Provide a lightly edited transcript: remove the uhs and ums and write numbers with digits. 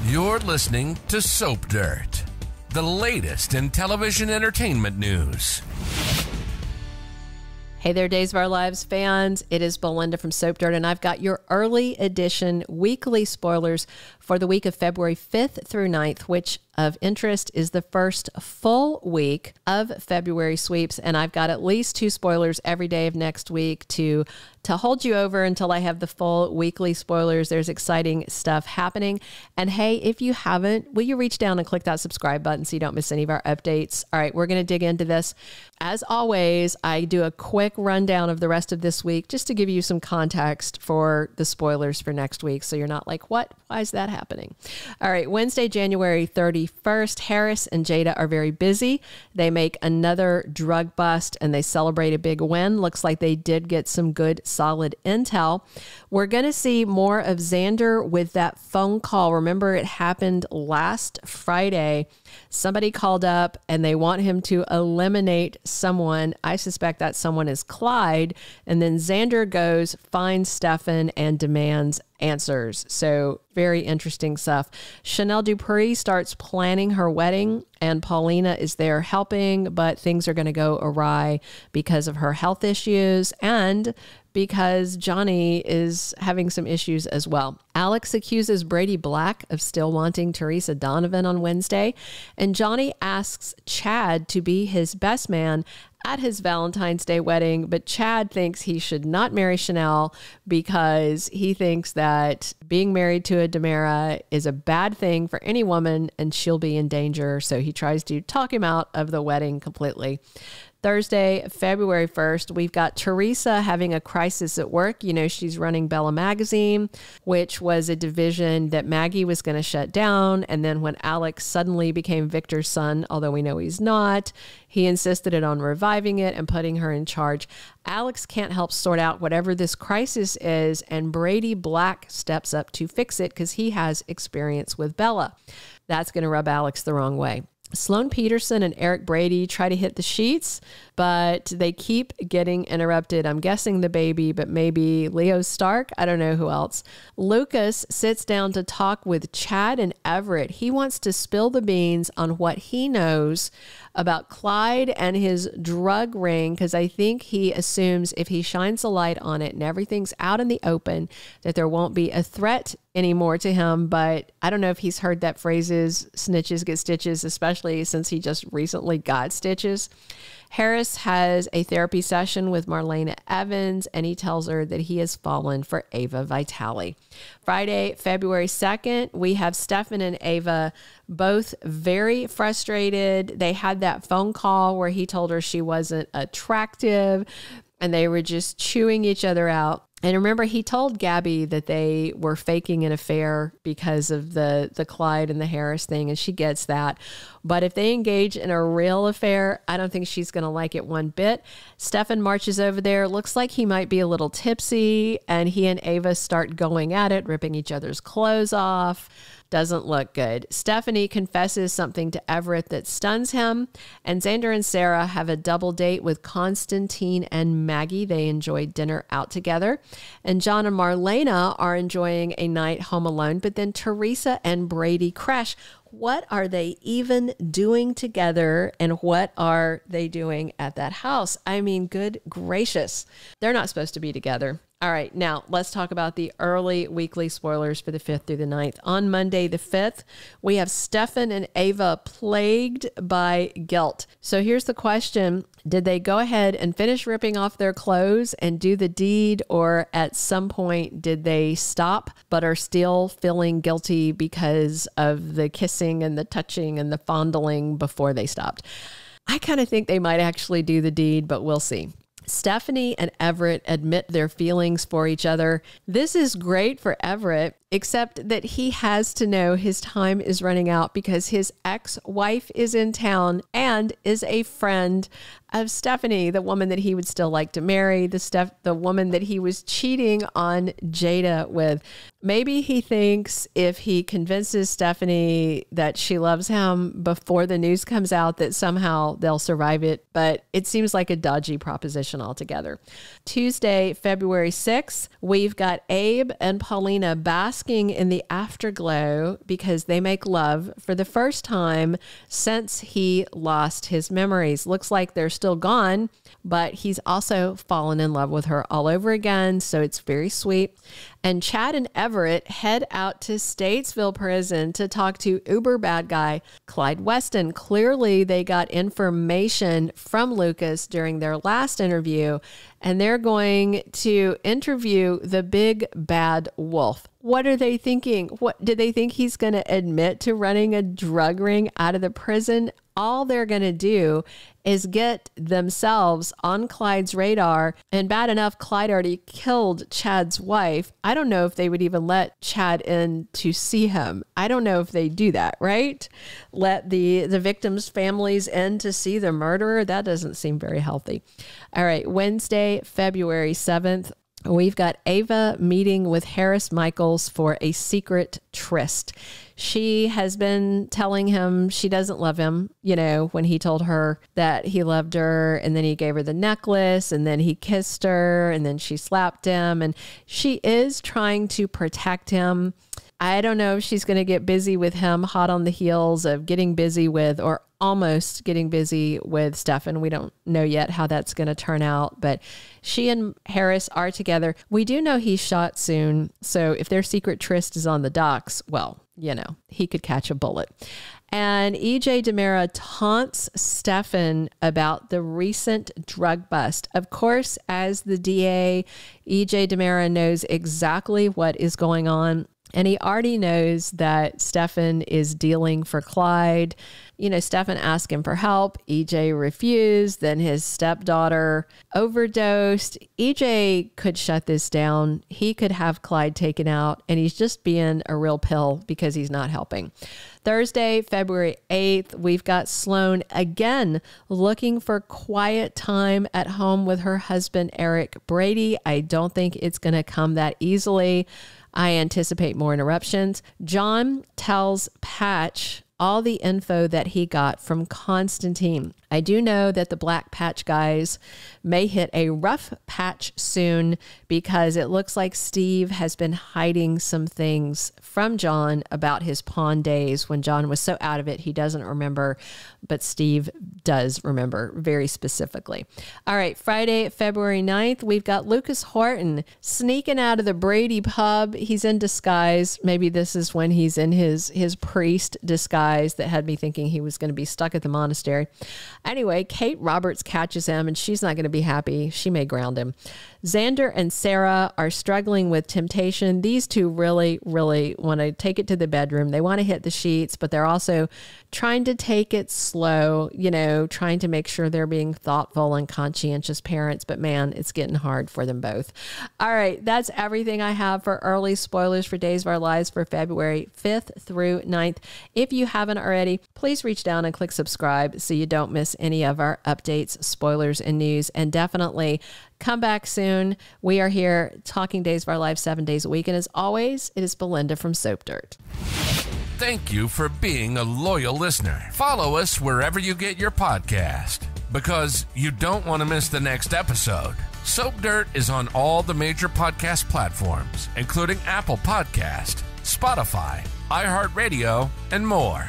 You're listening to Soap Dirt, the latest in television entertainment news. Hey there, Days of Our Lives fans. It is Belinda from Soap Dirt, and I've got your early edition weekly spoilers for the week of February 5th through 9th, which of interest is the first full week of February sweeps. And I've got at least 2 spoilers every day of next week to hold you over until I have the full weekly spoilers. There's exciting stuff happening. And hey, if you haven't, will you reach down and click that subscribe button so you don't miss any of our updates? All right, we're going to dig into this. As always, I do a quick rundown of the rest of this week just to give you some context for the spoilers for next week. So you're not like, what? Why is that happening? All right, Wednesday, January 31st, Harris and Jada are very busy. They make another drug bust and they celebrate a big win. Looks like they did get some good, solid intel. We're going to see more of Xander with that phone call. Remember, it happened last Friday. Somebody called up and they want him to eliminate someone. I suspect that someone is Clyde. And then Xander goes, finds Stefan and demands answers. So very interesting stuff. Chanel Dupree starts planning her wedding and Paulina is there helping, but things are going to go awry because of her health issues and because Johnny is having some issues as well. Alex accuses Brady Black of still wanting Teresa Donovan on Wednesday, and Johnny asks Chad to be his best man at his Valentine's Day wedding, but Chad thinks he should not marry Chanel because he thinks that being married to a DiMera is a bad thing for any woman and she'll be in danger. So he tries to talk him out of the wedding completely. Thursday, February 1st, we've got Teresa having a crisis at work. You know, she's running Bella Magazine, which was a division that Maggie was going to shut down. And then when Alex suddenly became Victor's son, although we know he's not, he insisted on reviving it and putting her in charge. Alex can't help sort out whatever this crisis is, and Brady Black steps up to fix it because he has experience with Bella. That's going to rub Alex the wrong way. Sloan Peterson and Eric Brady try to hit the sheets, but they keep getting interrupted. I'm guessing the baby, but maybe Leo Stark. I don't know who else. Lucas sits down to talk with Chad and Everett. He wants to spill the beans on what he knows about Clyde and his drug ring, because I think he assumes if he shines a light on it and everything's out in the open, that there won't be a threat anymore to him. But I don't know if he's heard that phrases, snitches get stitches, especially since he just recently got stitches. Harris has a therapy session with Marlena Evans, and he tells her that he has fallen for Ava Vitali. Friday, February 2nd, we have Stefan and Ava both very frustrated. They had that phone call where he told her she wasn't attractive, and they were just chewing each other out. And remember, he told Gabby that they were faking an affair because of the Clyde and the Harris thing, and she gets that. But if they engage in a real affair, I don't think she's going to like it one bit. Stefan marches over there. Looks like he might be a little tipsy, and he and Ava start going at it, ripping each other's clothes off. Doesn't look good. Stephanie confesses something to Everett that stuns him, and Xander and Sarah have a double date with Constantine and Maggie. They enjoy dinner out together, and John and Marlena are enjoying a night home alone, but then Teresa and Brady crash. What are they even doing together, and what are they doing at that house? I mean, good gracious. They're not supposed to be together. All right, now let's talk about the early weekly spoilers for the 5th through the 9th. On Monday the 5th, we have Stefan and Ava plagued by guilt. So here's the question. Did they go ahead and finish ripping off their clothes and do the deed, or at some point did they stop but are still feeling guilty because of the kissing and the touching and the fondling before they stopped? I kind of think they might actually do the deed, but we'll see. Stephanie and Everett admit their feelings for each other. This is great for Everett, except that he has to know his time is running out because his ex-wife is in town and is a friend of Stephanie, the woman that he would still like to marry, the woman that he was cheating on Jada with. Maybe he thinks if he convinces Stephanie that she loves him before the news comes out, that somehow they'll survive it, but it seems like a dodgy proposition altogether. Tuesday, February 6th, we've got Abe and Paulina bask basking in the afterglow because they make love for the first time since he lost his memories. Looks like they're still gone, but he's also fallen in love with her all over again, so it's very sweet. And Chad and Everett head out to Statesville prison to talk to uber bad guy Clyde Weston. Clearly, they got information from Lucas during their last interview, and they're going to interview the big bad wolf. What are they thinking? What do they think he's going to admit to running a drug ring out of the prison? All they're going to do is get themselves on Clyde's radar. And bad enough, Clyde already killed Chad's wife. I don't know if they would even let Chad in to see him. I don't know if they do that, right? Let the victims' families in to see the murderer. That doesn't seem very healthy. All right, Wednesday, February 7th. We've got Ava meeting with Harris Michaels for a secret tryst. She has been telling him she doesn't love him, when he told her that he loved her, and then he gave her the necklace, and then he kissed her, and then she slapped him, and she is trying to protect him. I don't know if she's going to get busy with him hot on the heels of getting busy with, or almost getting busy with, Stefan. We don't know yet how that's going to turn out, but she and Harris are together. We do know he's shot soon, so if their secret tryst is on the docks, well, he could catch a bullet. And EJ DiMera taunts Stefan about the recent drug bust. Of course, as the DA, EJ DiMera knows exactly what is going on. And he already knows that Stefan is dealing for Clyde. Stefan asked him for help. EJ refused. Then his stepdaughter overdosed. EJ could shut this down. He could have Clyde taken out. And he's just being a real pill because he's not helping. Thursday, February 8th, we've got Sloan again looking for quiet time at home with her husband, Eric Brady. I don't think it's going to come that easily. I anticipate more interruptions. John tells Patch all the info that he got from Constantine. I do know that the Black Patch guys may hit a rough patch soon because it looks like Steve has been hiding some things from John about his pawn days when John was so out of it he doesn't remember, but Steve does remember very specifically. All right, Friday, February 9th, we've got Lucas Horton sneaking out of the Brady pub. He's in disguise. Maybe this is when he's in his priest disguise that had me thinking he was going to be stuck at the monastery. Anyway, Kate Roberts catches him, and she's not going to be happy. She may ground him. Xander and Sarah are struggling with temptation. These two really, really want to take it to the bedroom. They want to hit the sheets, but they're also trying to take it slow, trying to make sure they're being thoughtful and conscientious parents. But man, it's getting hard for them both. All right, that's everything I have for early spoilers for Days of Our Lives for February 5th through 9th. If you haven't already, please reach down and click subscribe so you don't miss any of our updates, spoilers, and news. And definitely come back soon. We are here talking Days of Our Lives 7 days a week. And as always, it is Belinda from Soap Dirt. Thank you for being a loyal listener. Follow us wherever you get your podcast because you don't want to miss the next episode. Soap Dirt is on all the major podcast platforms, including Apple Podcast, Spotify, iHeartRadio, and more.